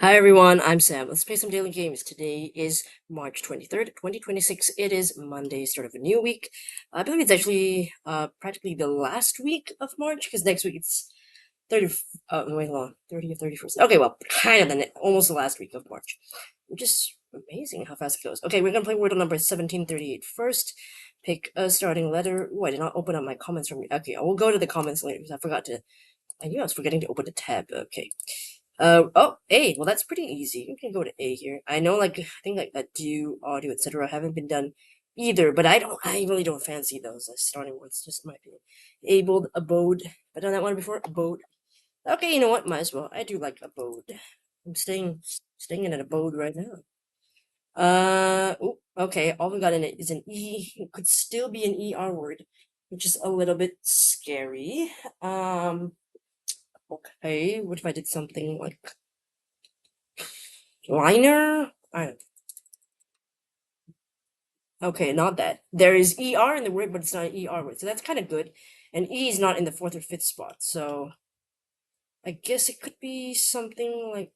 Hi everyone, I'm Sam. Let's play some daily games. Today is March 23rd, 2026. It is Monday, start of a new week. I believe it's actually practically the last week of March because next week it's 30 wait, hold on. 30th, 31st. Okay, well, kind of almost the last week of March. Which is amazing how fast it goes. Okay, we're gonna play Wordle number 1738 first. Pick a starting letter. Oh, I did not open up my comments from okay, I will go to the comments later because I knew I was forgetting to open the tab. Okay. Oh, A. Well, that's pretty easy. You can go to A here. I know, I think like that do, audio, etc. haven't been done either, but I really don't fancy those as starting words, just in my opinion. Abled, abode. I've done that one before. Abode. Okay, you know what? Might as well. I do like abode. I'm staying in an abode right now. Okay, all we got in it is an E. It could still be an ER word, which is a little bit scary. Okay, what if I did something like liner? I don't Okay, not that. There is ER in the word, but it's not an ER word. So that's kind of good. And E is not in the fourth or fifth spot. So I guess it could be something like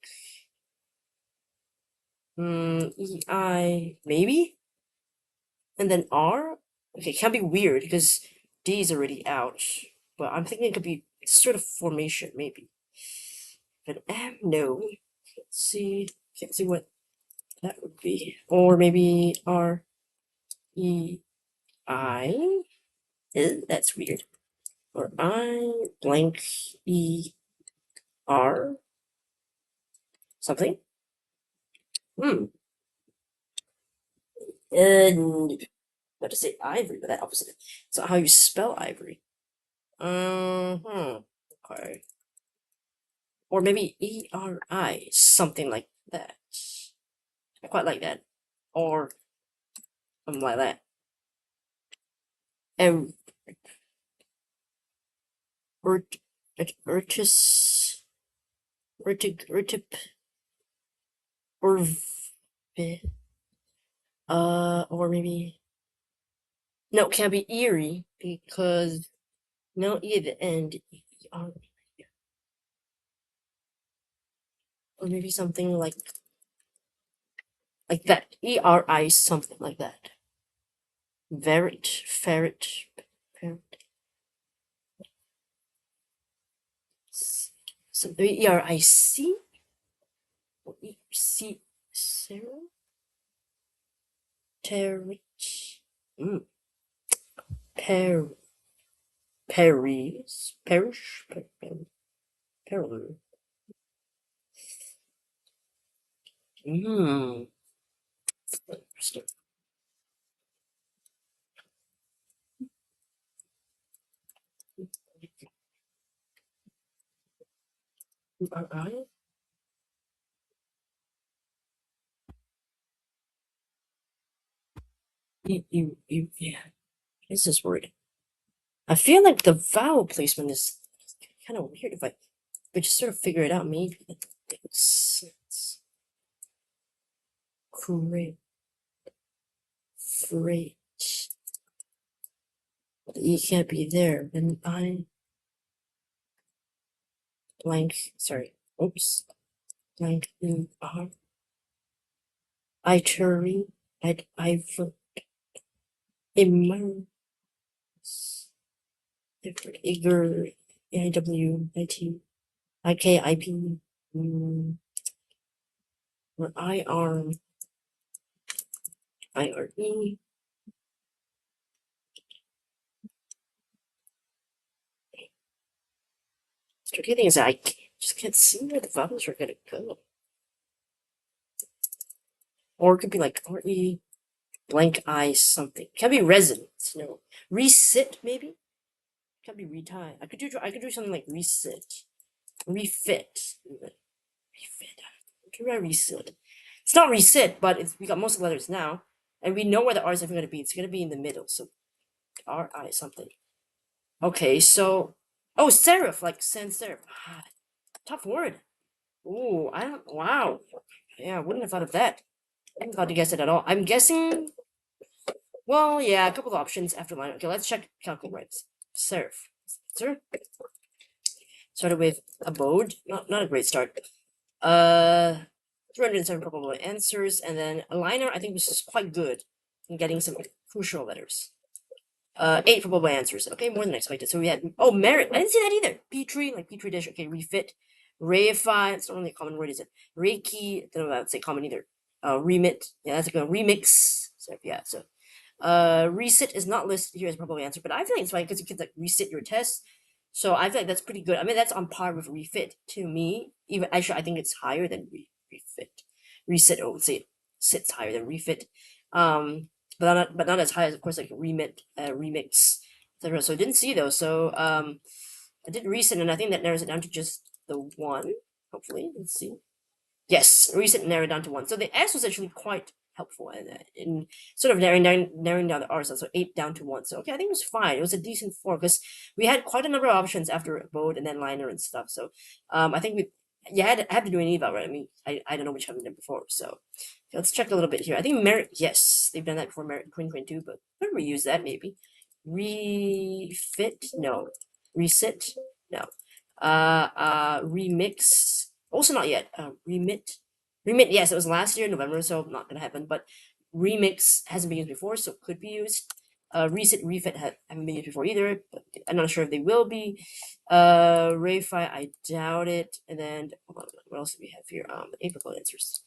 EI, maybe? And then R? Okay, it can't be weird because D is already out. But I'm thinking it could be sort of formation, maybe. But M, no. Can't see what that would be. Or maybe R, E, I. That's weird. Or I blank E R something. Hmm. And what to say ivory, but that opposite. It's not how you spell ivory. Okay. Or maybe ERI, something like that. I quite like that. Or something like that. And Urtis Urtip Urv or maybe no, it can't be eerie because no E at the end. Or maybe something like that. ERI, something like that. Ferret. So ERIC? Sarah? Terrich. Per, Paris. Parish? Peru. Interesting. Alright. Yeah. This is weird. I feel like the vowel placement is kind of weird if I just sort of figure it out, maybe it makes sense. Great. Great. The E can't be there. And I blank, sorry, oops, blank R. Ituri, I've immer, different, Iger, AIW, IT, IK, IP, or IR, IRE. The tricky thing is that I just can't see where the vowels are gonna go. Or it could be like RE blank I something. Can be resonance, no. Resit maybe? Can be retie. I could do something like resit. Refit. Refit. Try resit. It's not resit, but we got most of the letters now. And we know where the R's are gonna be. It's gonna be in the middle. So RI something. Okay, so oh serif, like sans serif. Tough word. Ooh, I don't wow. Yeah, I wouldn't have thought of that. I didn't thought to guess it at all. I'm guessing well, yeah, a couple of options after line. Okay, let's check calculates. Serif. Sir? Started with abode. Not a great start. 307 probable answers, and then a liner I think was just quite good in getting some crucial letters. 8 probable answers. Okay, more than expected. So we had merit. I didn't see that either. Petri, like petri dish. Okay, refit, reify. It's not really a common word, is it? Reiki. I don't know if I would say common either. Remit. Yeah, that's a good remix. So yeah, so resit is not listed here as a probable answer, but I feel like it's fine because you can like resit your test. So I feel like that's pretty good. I mean, that's on par with refit to me. Even actually, I think it's higher than refit. Resit, I would say it sits higher than refit. But not as high as of course like remit, remix, etc. So I didn't see those. So I did reset, and I think that narrows it down to just the one. Hopefully, let's see. Yes, reset narrowed down to one. So the S was actually quite helpful in sort of narrowing down the R. So 8 down to 1. So okay, I think it was fine. It was a decent 4 because we had quite a number of options after bold and then liner and stuff. So I think I had to do an eval, right? I mean, I don't know which happened before. So let's check a little bit here. I think merit, yes, they've done that before merit 2022, but I could reuse that maybe. Refit, no. Reset, no. Remix, also not yet. Remit, yes, it was last year in November, so not gonna happen. But remix hasn't been used before, so could be used. Reset, refit haven't been used before either, but I'm not sure if they will be. Reify, I doubt it. And then hold on, what else do we have here? April answers.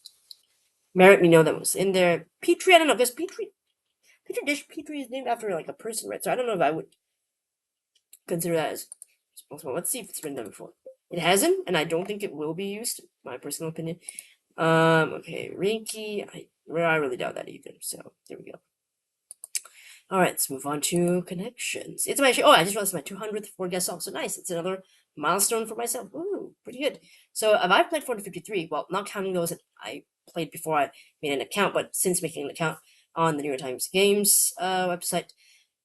Merit, we know that was in there. Petri, I don't know, because Petri is named after like a person, right? So I don't know if I would consider that as responsible. Let's see if it's been done before. It hasn't, and I don't think it will be used. My personal opinion. Okay, Reiki. I really doubt that either. So there we go. All right, let's move on to connections. It's my I just realized my 200th 4-guest song. So nice. It's another milestone for myself. Ooh, pretty good. So have I played 453? Well, not counting those that I played before I made an account, but since making an account on the New York Times Games website,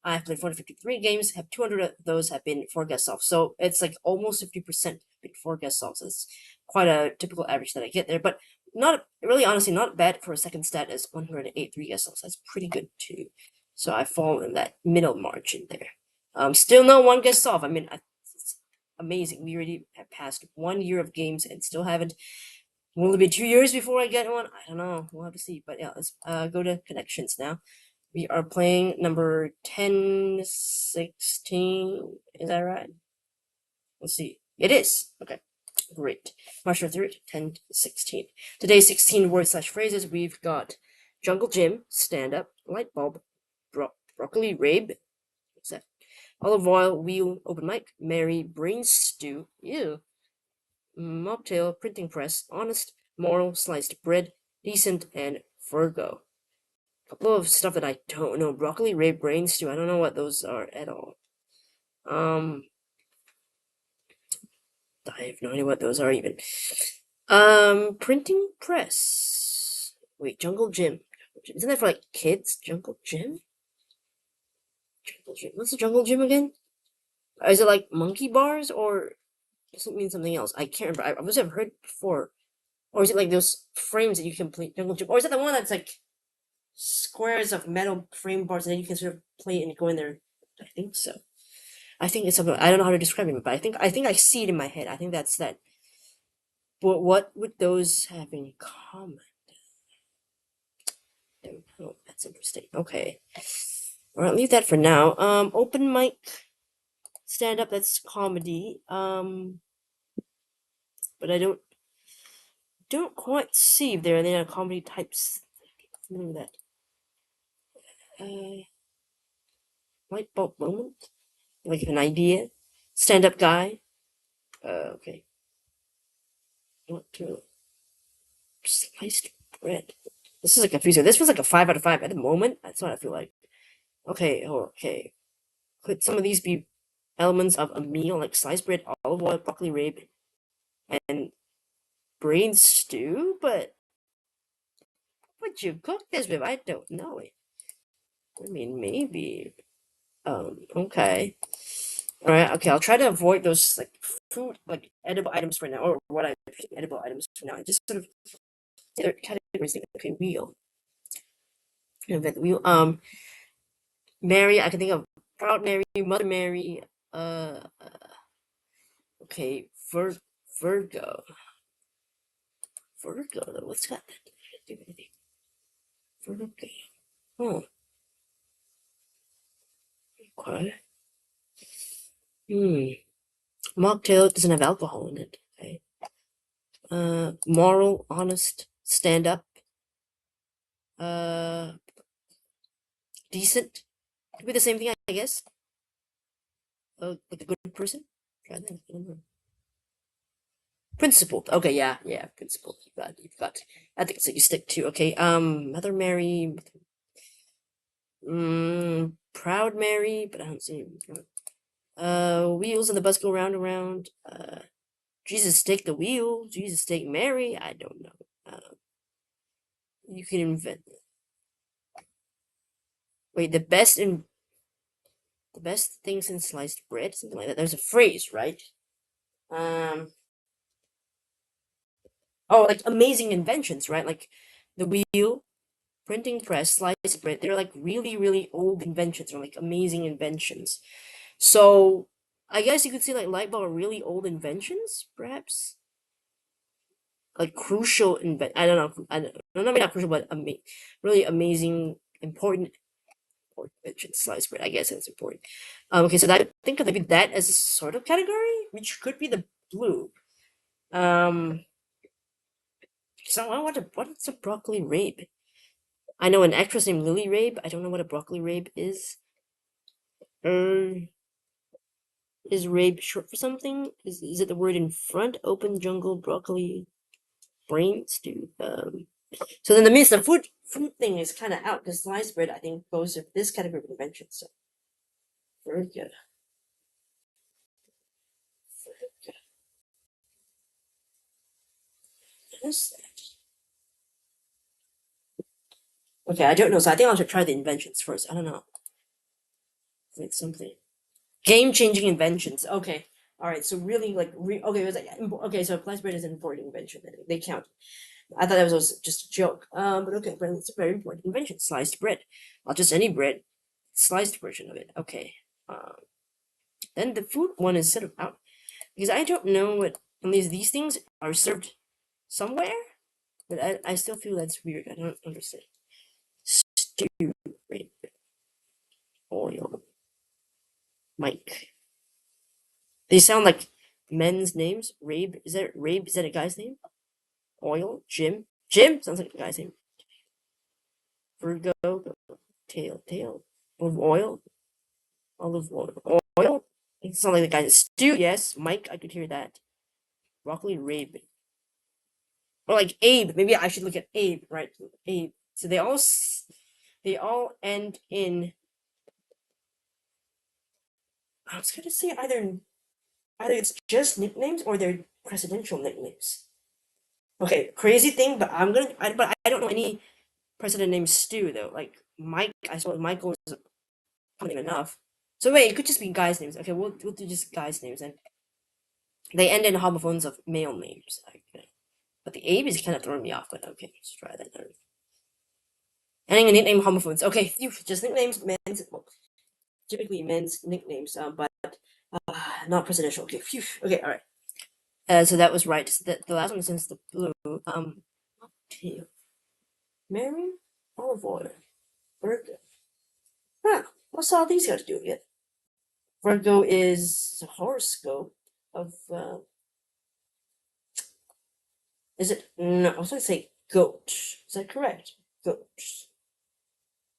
I've played 453 games. Have 200 of those have been 4-guest solves. So it's like almost 50% been 4-guest solves. It's quite a typical average that I get there, but not really, honestly, not bad for a second stat as 108 3-guest solves. That's pretty good too. So I fall in that middle margin there. Still no 1-guest solve. I mean, it's amazing. We already have passed 1 year of games and still haven't. Will it be 2 years before I get one? I don't know. We'll have to see. But yeah, let's go to connections now. We are playing number 1016. Is that right? Let's see. It is. Okay. Great. March 3rd, 1016. Today's 16 words / phrases. We've got jungle gym, stand up, light bulb, broccoli rabe. What's that? Olive oil, wheel, open mic, Mary, brain stew, ew. Mocktail, printing press, honest, moral, sliced bread, decent, and Virgo. A couple of stuff that I don't know. Broccoli, rabe, brain stew. I don't know what those are at all. I have no idea what those are even. Printing press. Wait, jungle gym. Isn't that for like kids? Jungle gym? Jungle gym. What's a jungle gym again? Is it like monkey bars or does it mean something else? I can't remember. I've just heard it before. Or is it like those frames that you can play jungle gym? Or is it the one that's like squares of metal frame bars and then you can sort of play it and go in there? I think so. I think it's something. I don't know how to describe it, but I think I see it in my head. I think that's that. But what would those have in common? Oh, that's interesting. Okay. Alright, leave that for now. Open mic, stand up, that's comedy. But I don't quite see if there are any comedy types. Remember that. Light bulb moment? Like an idea? Stand up guy? Okay. What to sliced bread. This is like confusing. This feels like a 5 out of 5 at the moment. That's what I feel like. Okay, okay. Could some of these be elements of a meal like sliced bread, olive oil, broccoli rabe, and brain stew? But what would you cook this with? I don't know it. I mean, maybe. Okay. Alright, okay, I'll try to avoid those like food, like edible items for now, or what I edible items for now. I just sort of other categories. Okay, wheel. Wheel. Mary. I can think of Proud Mary, Mother Mary. Okay, Virgo. Virgo, though. What's got that to do with anything? Virgo. Oh. Okay. Mocktail doesn't have alcohol in it. Okay. Moral, honest, stand up. Decent. Could be the same thing, I guess. Like a good person. Try that. I don't know. Principled. Okay, yeah, principled. You've got. I think it's what you stick to. Okay. Mother Mary. Proud Mary, but I don't see. Wheels on the bus go round and round. Jesus take the wheel. Jesus take Mary. I don't know. You can invent. Wait, the best thing since sliced bread, something like that. There's a phrase, right? Oh, like amazing inventions, right? Like the wheel, printing press, sliced bread. They're like really, really old inventions, or like amazing inventions. So I guess you could say like light bulb are really old inventions, perhaps. Like crucial I don't know. I don't know. Maybe not crucial, but really amazing, important inventions. Sliced bread. I guess that's important. Okay, so that think of maybe that as a sort of category, which could be the blue. So what's a broccoli rabe? I know an actress named Lily Rabe. I don't know what a broccoli rabe is. Is rabe short for something? Is it the word in front? Open jungle broccoli brain stew. So then the food thing is kind of out because sliced bread I think goes with this category of invention. So very good. Very good. What is that? Okay, I don't know. So I think I should try the inventions first. I don't know. It's something. Game-changing inventions. Okay. All right. So really, like, okay. It was like, okay. So sliced bread is an important invention. They count. I thought that was just a joke. But okay. But it's a very important invention. Sliced bread, not just any bread. Sliced version of it. Okay. Then the food one is sort of out because I don't know what. At least these things are served somewhere, but I still feel that's weird. I don't understand. Stew, right? Oil. Mike. They sound like men's names. Rabe. Is that Rabe? Is that a guy's name? Oil. Jim. Jim sounds like a guy's name. Virgo. Tail. Olive oil. Olive oil. Oil. It sounds like the guy's stew. Yes. Mike. I could hear that. Broccoli. Rabe. Or like Abe. Maybe I should look at Abe. Right. Abe. So they all end in. I was gonna say either it's just nicknames or they're presidential nicknames. Okay, crazy thing, but but I don't know any president named Stu though. Like Mike, I suppose Michael is not even enough. So wait, it could just be guys' names. Okay, we'll do just guys' names, and they end in homophones of male names. Okay. But the Abe is kind of throwing me off. But okay, let's try that. Ending in nickname homophones. Okay, phew, just nicknames, men's. Well, typically men's nicknames, but not presidential. Okay, phew. Okay, all right. So that was right. The last one since the blue. Tail. Mary olive oil. Virgo. Huh. What's all these got to do with it? Virgo is a horoscope of. Is it? No, I was going to say goat. Is that correct? Goat.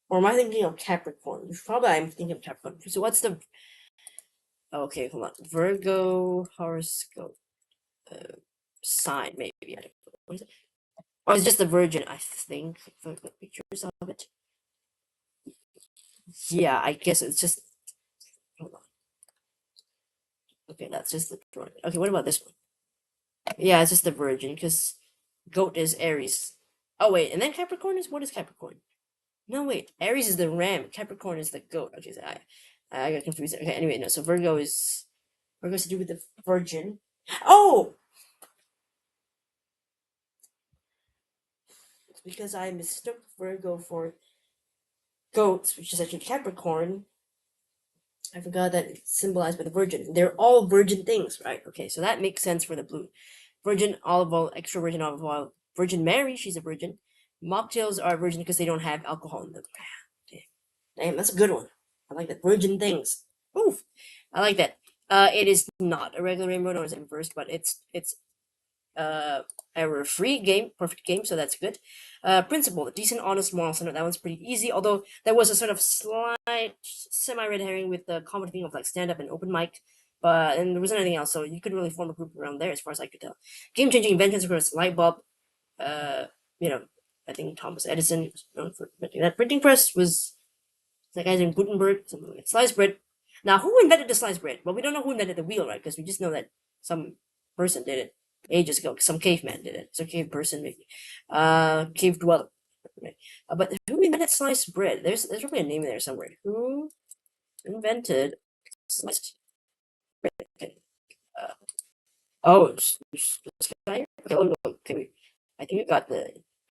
Or am I thinking of Capricorn? Probably I'm thinking of Capricorn. So what's the. Okay, hold on. Virgo horoscope. Sign, maybe. I don't know. What is it? Oh, it's just the Virgin, I think. If I put pictures of it. Yeah, I guess it's just. Hold on. Okay, that's just the drawing. Okay, what about this one? Yeah, it's just the Virgin, because goat is Aries. Oh, wait, and then Capricorn is? What is Capricorn? No, wait. Aries is the ram. Capricorn is the goat. Okay, so I got confused. Okay, anyway, no. So Virgo is to do with the Virgin. Oh! It's because I mistook Virgo for goats, which is actually Capricorn. I forgot that it's symbolized by the Virgin. They're all virgin things, right? Okay, so that makes sense for the blue. Virgin olive oil, extra virgin olive oil, Virgin Mary, she's a virgin. Mocktails are virgin because they don't have alcohol in them. Damn, that's a good one. I like that. Virgin things. Oof. I like that. It is not a regular rainbow nor is it inversed, but it's error-free game, perfect game, so that's good. Principle, decent, honest, moral center. That one's pretty easy, although there was a sort of slight semi-red herring with the common thing of like stand-up and open mic, and there wasn't anything else, so you couldn't really form a group around there as far as I could tell. Game-changing inventions, of course, light bulb. You know, I think Thomas Edison was known for inventing that. Printing press was that guy's in Gutenberg, something like sliced bread. Now, who invented the sliced bread? Well, we don't know who invented the wheel, right? Because we just know that some person did it ages ago. Some caveman did it. Some cave person, maybe. Cave dweller. But who invented sliced bread? There's probably a name there somewhere. Who invented sliced bread? Okay. This guy? Okay, I think we got the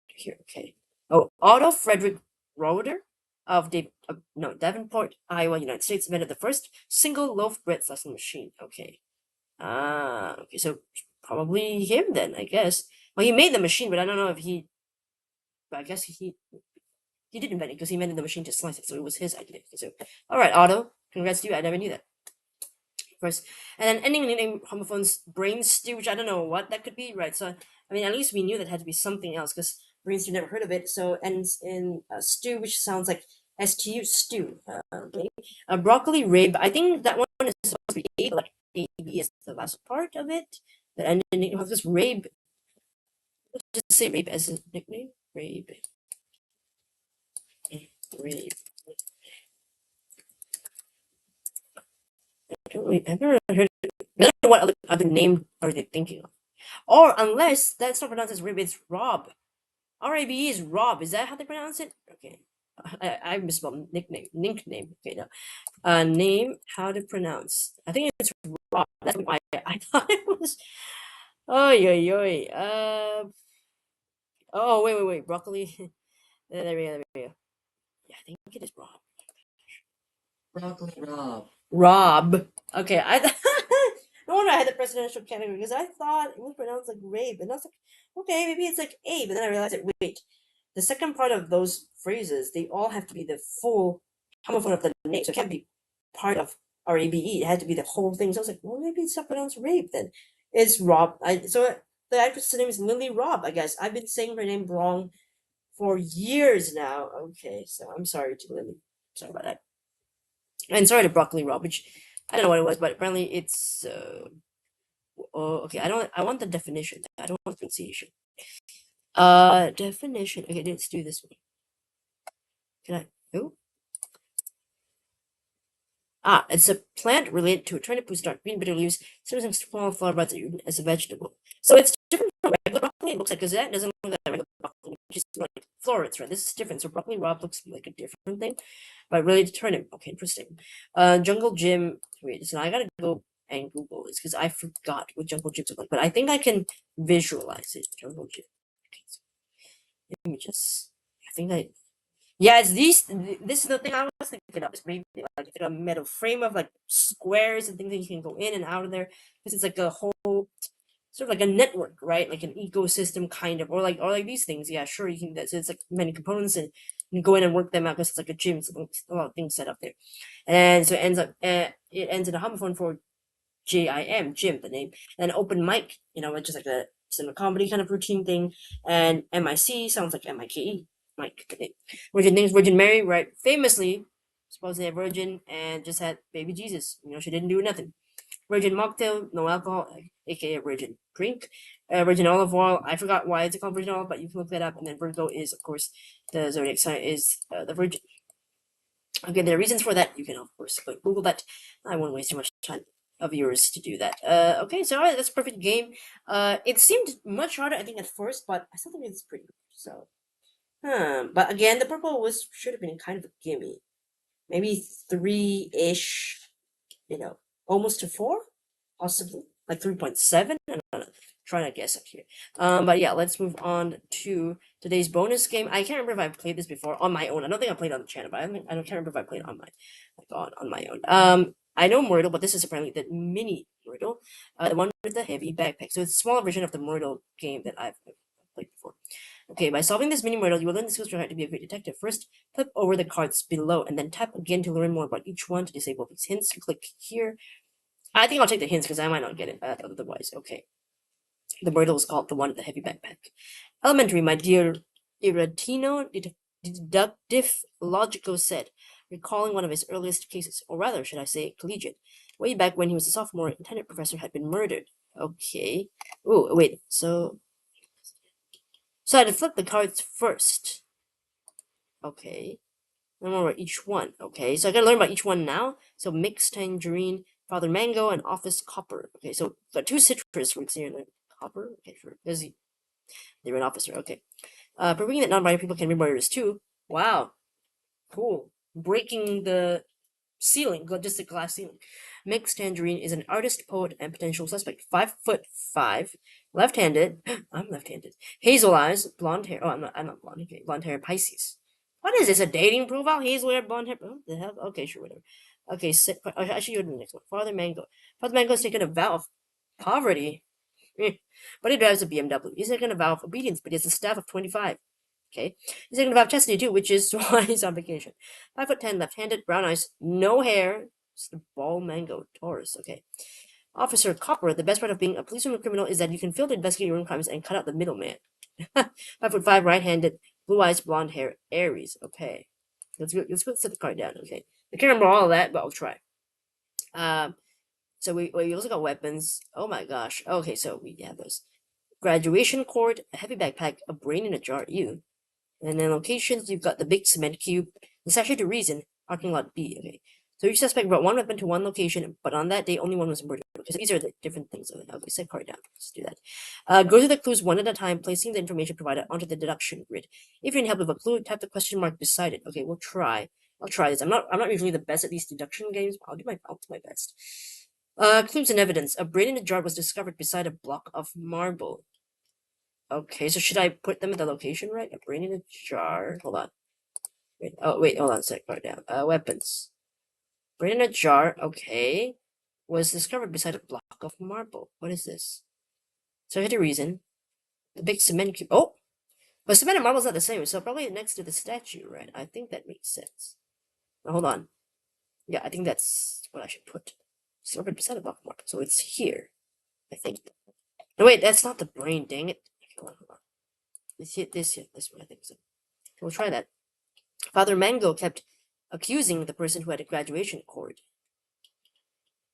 here. Okay. Oh, Otto Frederick Roeder of Davenport, Iowa, United States, invented the first single loaf bread slicing machine. Okay. Okay, so probably him then, I guess. Well, he made the machine, but I don't know if he. But I guess he did invent it because he invented the machine to slice it, so it was his idea. So, all right, Otto, congrats to you. I never knew that. First, and then ending in name homophones brain stew, which I don't know what that could be, right? So I mean, at least we knew that had to be something else because brain stew never heard of it. So ends in stew, which sounds like STU stew. Okay. Broccoli rib. I think that one is supposed to be A, like AB is the last part of it. But ending in name of this rabe. Let's just say rabe as a nickname. Rabe. Rabe. I've never heard. I don't know what other name are they thinking of. Or unless that's not pronounced as Rib, it's Rob. RABE is Rob. Is that how they pronounce it? Okay. I misspelled nickname. Okay, now. Name, how to pronounce. I think it's Rob. That's why I thought it was. Oh, oh, wait. Broccoli. There we go. Yeah, I think it is Rob. Broccoli Rob. Rob. Okay, no wonder I had the presidential category because I thought it was pronounced like rape, and I was like, okay, maybe it's like A, but then I realized that wait, the second part of those phrases they all have to be the full homophone of the name, so it can't be part of RABE. It had to be the whole thing. So I was like, well, maybe it's not pronounced rape then. It's Rob. So the actress's name is Lily Rob. I guess I've been saying her name wrong for years now. Okay, so I'm sorry to Lily. Sorry about that. And sorry to Broccoli Rob, which I don't know what it was, but apparently it's okay. I want the definition. I don't want pronunciation. Definition. Okay, let's do this one. Can I? Oh. It's a plant related to a turnip whose dark green bitter leaves serves as small flower buds as a vegetable. So it's different from regular broccoli. It looks like because that doesn't look like regular broccoli, which is like florets, right? This is different. So broccoli Rob looks like a different thing, but related to turnip. Okay, interesting. Jungle Gym. Wait, so I gotta go and Google this because I forgot what Jungle Gyms look like, but I think I can visualize it. Jungle Gym. Okay, so let me just. I think I. Yeah, it's these. This is the thing I was thinking of. It's maybe like a metal frame of like squares and things that you can go in and out of there because it's like a whole sort of like a network, right? Like an ecosystem kind of, or like these things. Yeah, sure, you can. So it's like many components and you can go in and work them out because it's like a gym. So a lot of things set up there, and so it ends in a homophone for JIM, Jim, the name, and open mic. It's just like a comedy kind of routine thing, and MIC sounds like MIKE. Mike. Virgin names Virgin Mary, right? Famously, supposedly a virgin and just had baby Jesus. She didn't do nothing. Virgin mocktail, no alcohol, aka virgin drink. Virgin olive oil. I forgot why it's called virgin olive, but you can look that up. And then Virgo is, of course, the zodiac sign is the Virgin. Okay, there are reasons for that. You can, of course, Google that. I won't waste too much time of yours to do that. Okay, so alright, that's a perfect game. It seemed much harder, I think, at first, but I still think it's pretty good. So. But again, the purple should have been kind of a gimme. Maybe 3-ish, almost to 4, possibly. Like 3.7? I don't know. Trying to guess up here. But yeah, let's move on to today's bonus game. I can't remember if I've played this before on my own. I don't think I played it on the channel, but I can't remember if I played it on my own. I know Murdle, but this is apparently the mini Murdle, the one with the heavy backpack. So it's a smaller version of the Murdle game that I've played before. Okay, by solving this mini Murdle, you will learn the skills required to be a great detective. First, flip over the cards below, and then tap again to learn more about each one. To disable these hints, click here. I think I'll take the hints because I might not get it otherwise. Okay. The Myrtle is called the one with the heavy backpack. Elementary, my dear Iratino deductive logico said, recalling one of his earliest cases, or rather, should I say, collegiate. Way back when he was a sophomore, a tenet professor had been murdered. Okay. Ooh, wait, so I had to flip the cards first. Okay. Learn more about each one. Okay, so I gotta learn about each one now. So mixed tangerine, Father Mango, and Office Copper. Okay, so got two citrus fruits here. Copper? Okay, sure. They're an officer. Okay. Proving that non-binary people can be murderers too. Wow. Cool. Breaking the ceiling, just the glass ceiling. Mixed Tangerine is an artist, poet, and potential suspect. 5'5", left-handed. I'm left-handed. Hazel eyes, blonde hair. Oh, I'm not blonde. Okay, blonde hair, Pisces. What is this? A dating profile? Hazel hair, blonde hair. What the hell? Okay, sure, whatever. Okay, I should go to the next one. Father Mango. Father Mango has taken a vow of poverty. But he drives a BMW. He's taken a vow of obedience, but he has a staff of 25. Okay. He's taking a vow of chastity too, which is why he's on vacation. 5'10", left-handed, brown eyes, no hair. It's the ball mango Taurus. Okay. Officer Copper, the best part of being a policeman criminal is that you can fail to investigate your own crimes and cut out the middleman. 5'5", right-handed, blue eyes, blonde hair, Aries. Okay. Let's go set the card down. Okay. I can't remember all of that, but I'll try. So we also got weapons. Oh my gosh. Okay, so we have those. Graduation cord, a heavy backpack, a brain in a jar. You. And then locations, you've got the big cement cube, the Sachet to Reason, parking lot B. Okay. So each suspect brought one weapon to one location, but on that day only one was murdered. Okay, so these are the different things. Okay, set card down. Let's do that. Go through the clues one at a time, placing the information provided onto the deduction grid. If you need help with a clue, tap the question mark beside it. Okay, we'll try. I'll try this. I'm not usually the best at these deduction games, but I'll do my best. Clues and evidence. A brain in a jar was discovered beside a block of marble. Okay, so should I put them in the location right? A brain in a jar. Hold on. Wait, hold on a sec. Right down. Weapons. Brain in a jar, okay. Was discovered beside a block of marble. What is this? So I had a reason. The big cement cube. Oh! But cement and marble's not the same, so probably next to the statue, right? I think that makes sense. Now, hold on. Yeah, I think that's what I should put. Discovered beside a block of marble. So it's here. I think. No, wait, that's not the brain, dang it. Hold on. This one, I think so. We'll try that. Father Mango kept accusing the person who had a graduation cord.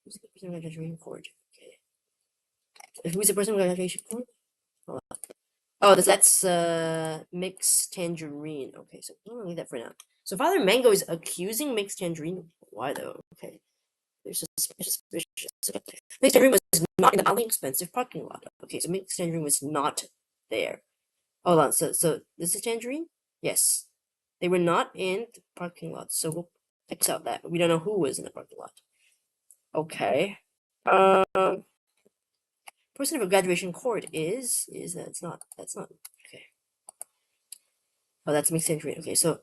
Who's the person who had a graduation cord? Okay. Who's the person who had a graduation cord? Hold on. Oh, that's Mixed Tangerine. Okay, so I'm gonna leave that for now. So Father Mango is accusing Mixed Tangerine. Why though? Okay. They're suspicious. Mixed Tangerine was not in the mildly expensive parking lot. Okay, so Mixed Tangerine was not there. Hold on, so this is Tangerine? Yes. They were not in the parking lot, so we'll X out that. We don't know who was in the parking lot. Okay. Person of a graduation cord is that's not okay. Oh, that's Mixed Tangerine. Okay, so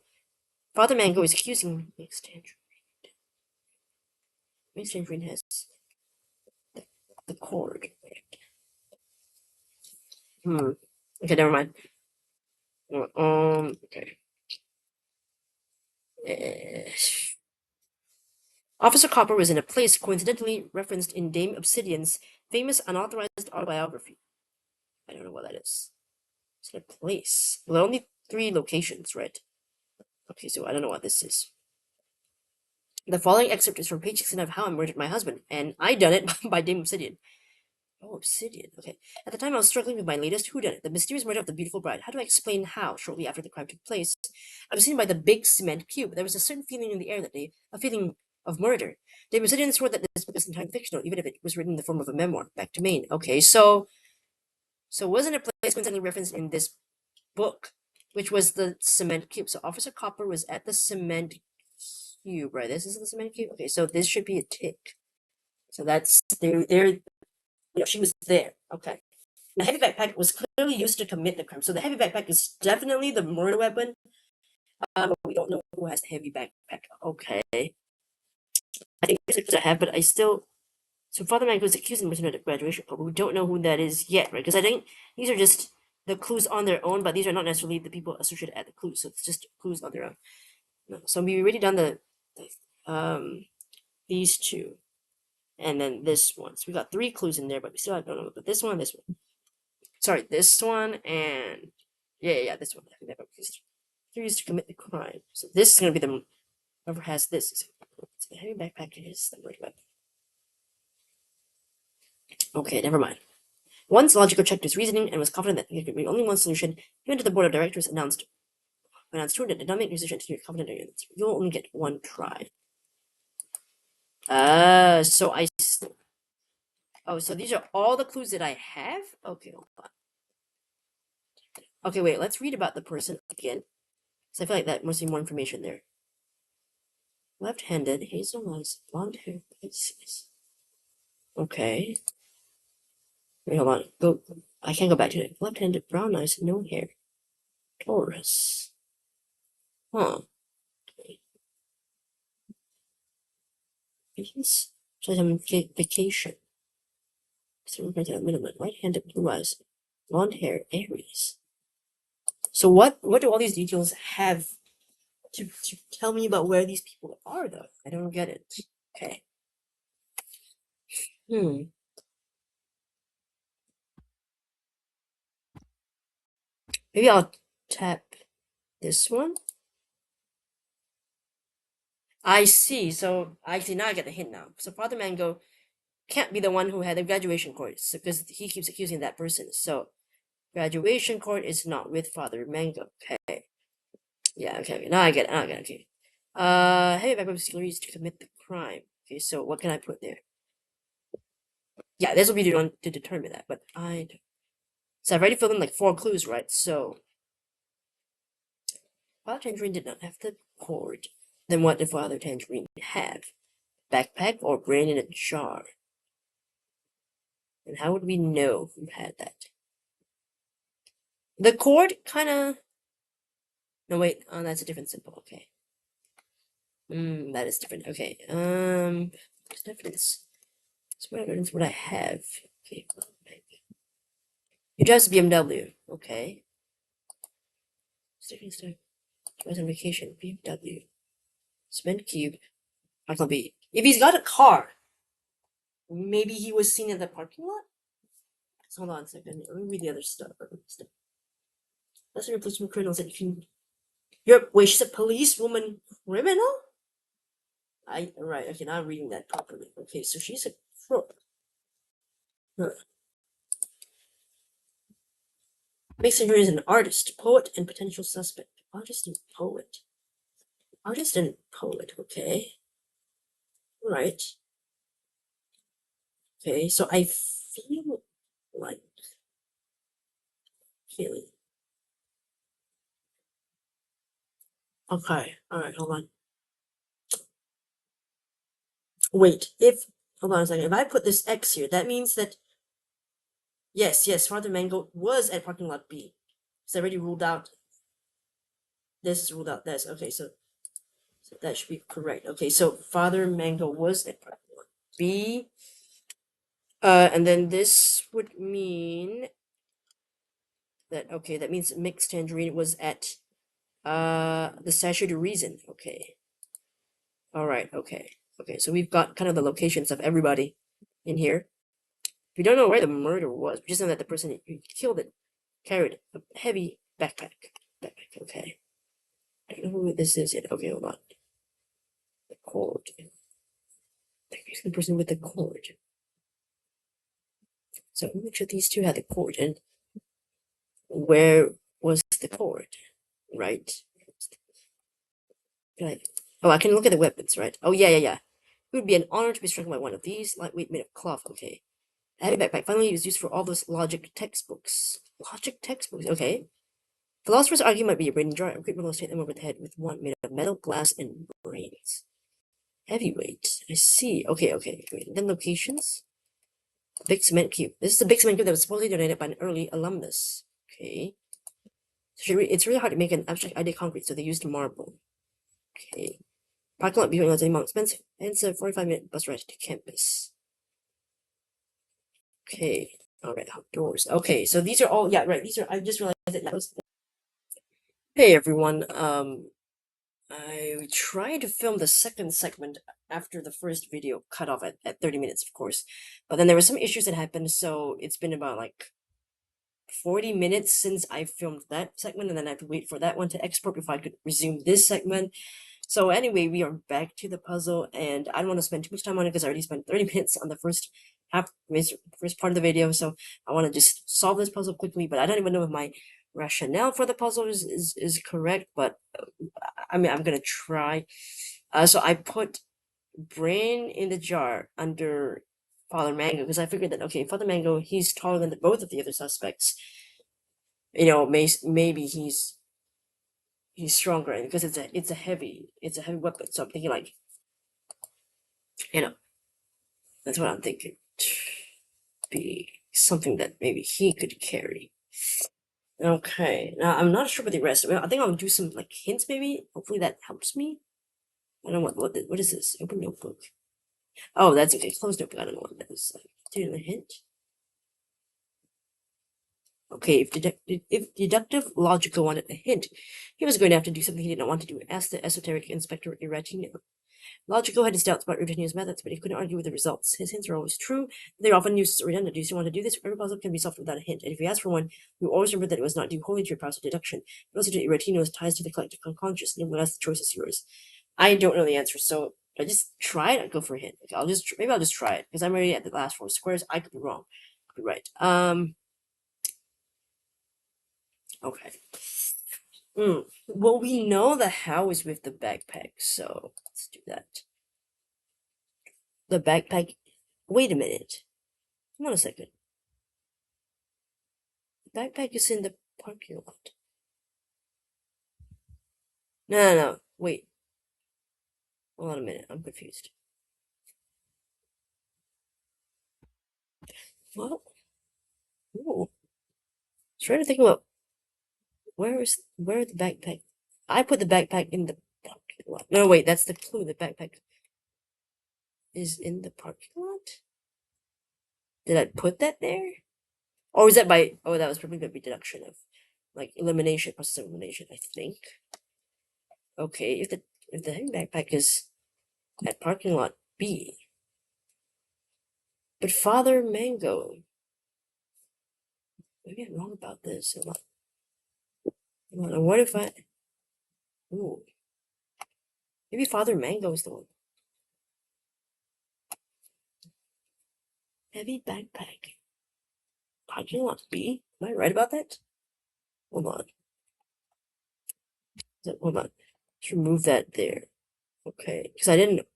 Father Mango is accusing Mixed Tangerine. Mixed Tangerine has the cord. Okay, never mind. Okay. Officer Copper was in a place coincidentally referenced in Dame Obsidian's famous unauthorized autobiography. I don't know what that is. It's in a place. Well, only 3 locations, right? Okay, so I don't know what this is. The following excerpt is from page 69 of How I Murdered My Husband, and I Done It by Dame Obsidian. Oh, Obsidian. Okay. At the time, I was struggling with my latest whodunit, the mysterious murder of the beautiful bride. How do I explain how, shortly after the crime took place, I was seen by the big cement cube. There was a certain feeling in the air that day, a feeling of murder. Dame Obsidian swore that this book is entirely fictional, even if it was written in the form of a memoir. Back to Maine. Okay, so wasn't a place coincidentally referenced in this book, which was the cement cube. So Officer Copper was at the cement cube, right? This is the cement cube. Okay, so this should be a tick. So that's there. She was there. Okay. The heavy backpack was clearly used to commit the crime. So the heavy backpack is definitely the murder weapon. But we don't know who has the heavy backpack. Okay. I think this is what I have, but I still. So Father Mango is accusing the person at graduation, but we don't know who that is yet, right? Because I think these are just the clues on their own, but these are not necessarily the people associated at the clues, so it's just clues on their own. No, so we've already done these two, and then this one. So we got 3 clues in there, but we still don't know. But this one, sorry, this one, and yeah, this one. Three is to commit the crime. So this is gonna be the whoever has this. So the heavy backpack is the right weapon. Okay, never mind. Once Logical checked his reasoning and was confident that there could be only one solution, he went to the board of directors and announced to it, did not make your decision until you're confident in it. You'll only get 1 try. So oh, so these are all the clues that I have? Okay, hold on. Okay, wait, let's read about the person again. Because I feel like that must be more information there. Left-handed, hazel eyes, blonde hair, faces. Okay. Wait, hold on. Go. I can't go back to it. Left-handed, brown eyes, no hair. Taurus. Huh. Okay. Yes. So I'm vacation. So we're going to minimum. Right-handed, blue eyes, blonde hair, Aries. So what do all these details have to tell me about where these people are, though? I don't get it. Okay. Maybe I'll tap this one. I see. So I see now. I get the hint now. So Father Mango can't be the one who had the graduation course because he keeps accusing that person. So graduation court is not with Father Mango. Okay. Yeah. Okay. Now I get it. Now I get it. Okay. Heavy background securities to commit the crime. Okay. So what can I put there? Yeah, this will be the one to determine that. But so I've already filled in like 4 clues, right? So Father Tangerine did not have the cord. Then what did Father Tangerine have? Backpack or brain in a jar? And how would we know who had that? The cord kinda... No, wait. Oh, that's a different symbol. Okay. That is different. Okay. There's difference. That's what I have. Okay. You drive BMW. Okay. Second step. Drives on vacation. BMW. Cement cube. I can't be. If he's got a car, maybe he was seen in the parking lot? Hold on a second. Let me read the other stuff. That's a replacement criminals that you can. Wait, she's a police woman criminal? Right, okay, now I'm reading that properly. Okay, so she's a crook. Huh. Messenger is an artist, poet, and potential suspect. Artist and poet. Artist and poet, okay. Right. Okay, so I feel like feeling. Okay, alright, hold on. Wait, hold on a second. If I put this X here, that means that yes, Father Mango was at parking lot B. It's already ruled out. This is ruled out. This. Okay, so that should be correct. Okay, so Father Mango was at parking lot B. And then this would mean that that means Mixed Tangerine was at the Statue to Reason. Okay. Alright, okay. Okay, so we've got kind of the locations of everybody in here. We don't know where the murder was. We just know that the person who killed it carried a heavy backpack. Okay. I don't know who this is yet. Okay, hold on. The cord. The person with the cord. So which of these two had the cord, and where was the cord? Right. Oh, I can look at the weapons, right? Oh, yeah. It would be an honor to be struck by one of these. Lightweight, made of cloth. Okay. The heavy backpack finally was used for all those logic textbooks. Logic textbooks. Okay. Philosophers argue might be a brain jar. A quick will take them over the head with one made of metal, glass, and brains. Heavyweight. I see. Okay. Wait. And then locations. Big cement cube. This is the big cement cube that was supposedly donated by an early alumnus. Okay. It's really hard to make an abstract idea concrete, so they used marble. Okay. Parking lot between Los Angeles expensive, and it's a 45-minute bus ride to campus. Okay. All right, outdoors. Okay, so these are all, yeah, right. These are, I just realized that that was. Hey everyone. I tried to film the second segment after the first video cut off at 30 minutes, of course. But then there were some issues that happened, so it's been about like 40 minutes since I filmed that segment, and then I have to wait for that one to export before I could resume this segment. So anyway, we are back to the puzzle, and I don't want to spend too much time on it because I already spent 30 minutes on the first part of the video. So I want to just solve this puzzle quickly, but I don't even know if my rationale for the puzzle is correct. But I mean, I'm gonna try. So I put brain in the jar under Father Mango because I figured that okay, Father Mango, he's taller than both of the other suspects. You know, maybe he's stronger because it's a heavy weapon. So I'm thinking like, you know, that's what I'm thinking. Be something that maybe he could carry. Okay, now I'm not sure about the rest. I think I'll do some like hints maybe. Hopefully that helps me. I don't know what is this? Open notebook. Oh, that's okay. Closed notebook. I don't know what that is. Doing a hint. Okay, if deductive logical wanted a hint, he was going to have to do something he did not want to do. Ask the esoteric Inspector Iratino. Logical had his doubts about Iratino's methods, but he couldn't argue with the results. His hints are always true, but they're often used as redundant. Do you still want to do this? Every puzzle can be solved without a hint, and if you ask for one, you always remember that it was not due wholly to your powers of deduction, but also to Iratino's ties to the collective unconscious. Nevertheless, the choice is yours. I don't know the answer, so I just try it. I'd go for a hint. Like, maybe I'll just try it because I'm already at the last 4 squares. I could be wrong. I could be right. Okay. Well, we know the how is with the backpack, so let's do that. The backpack. Wait a minute. Hold on a second. The backpack is in the parking lot. No. Wait. Hold on a minute. I'm confused. Well, ooh. Trying to think about where the backpack. I put the backpack in the parking lot. No, wait. That's the clue. The backpack is in the parking lot. Did I put that there? Or was that by? Oh, that was probably by deduction of, like, elimination, process of elimination. I think. Okay, if the heavy backpack is at parking lot B, but Father Mango. Maybe I'm wrong about this. What if I? Ooh, maybe Father Mango is the one. Heavy backpack. Parking lot B. Am I right about that? Hold on. Hold on. Let's remove that there. Okay, because I didn't.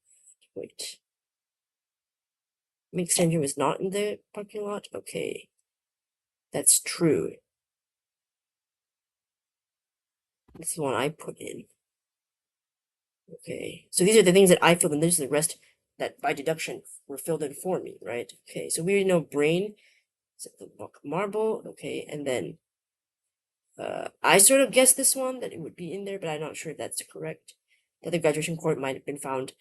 Wait. Mixed engine was not in the parking lot? Okay. That's true. This is the one I put in. Okay. So these are the things that I filled in. These are the rest that by deduction were filled in for me, right? Okay. So we already know brain. So the book marble. Okay. And then I sort of guessed this one that it would be in there, but I'm not sure if that's correct. That the graduation court might have been found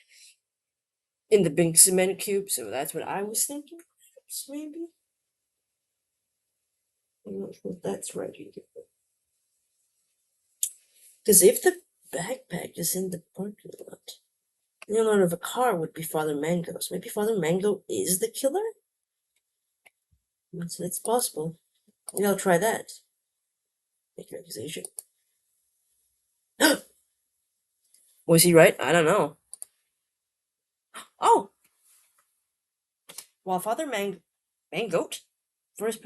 in the big cement cube. So that's what I was thinking. Perhaps, maybe. I'm not sure if that's right either. Because if the backpack is in the parking lot, the owner of a car would be Father Mango. So maybe Father Mango is the killer? So it's possible. Maybe I'll try that. Make your accusation. Was he right? I don't know. Oh! While Father Mangoat first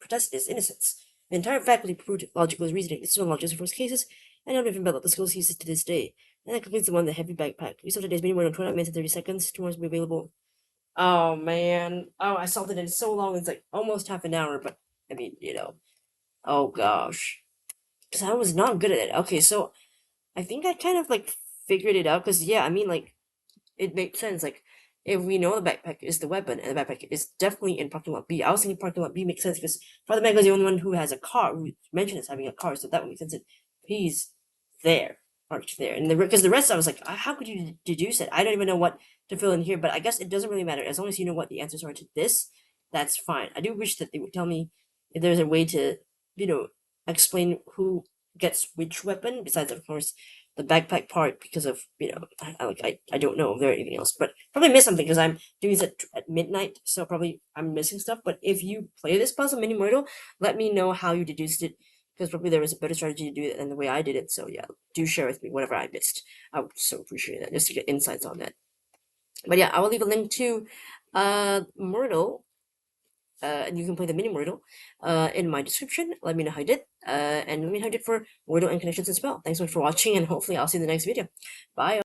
protested his innocence, the entire faculty proved logical his reasoning. This is one of first cases, and I don't even about the schools he uses to this day. And that concludes the one, the heavy backpack. We solved today's minimum in 29 minutes and 30 seconds. Tomorrow's will be available. Oh, man. Oh, I solved it in so long. It's like almost half an hour, but I mean, you know. Oh, gosh. Because I was not good at it. Okay, so I think I kind of like figured it out. Because, yeah, I mean, like, it makes sense. Like, if we know the backpack is the weapon, and the backpack is definitely in parking lot B, I was thinking parking lot B makes sense because Father Mango is the only one who has a car, who mentioned as having a car, so that would make sense that he's there, parked there. And because the rest, I was like, how could you deduce it? I don't even know what to fill in here, but I guess it doesn't really matter as long as you know what the answers are to this. that's fine. I do wish that they would tell me if there's a way to, explain who gets which weapon, besides, of course, the backpack part, because of, I don't know if there anything else, but probably missed something because I'm doing this at midnight, so probably I'm missing stuff. But if you play this puzzle, Mini Myrtle, let me know how you deduced it, because probably there was a better strategy to do it than the way I did it. So yeah, do share with me whatever I missed. I would so appreciate that, just to get insights on that. But yeah, I will leave a link to Myrtle, and you can play the mini Wordle in my description. Let me know how you did, and let me know how you did for Wordle and connections as well. Thanks so much for watching, and hopefully I'll see you in the next video. Bye.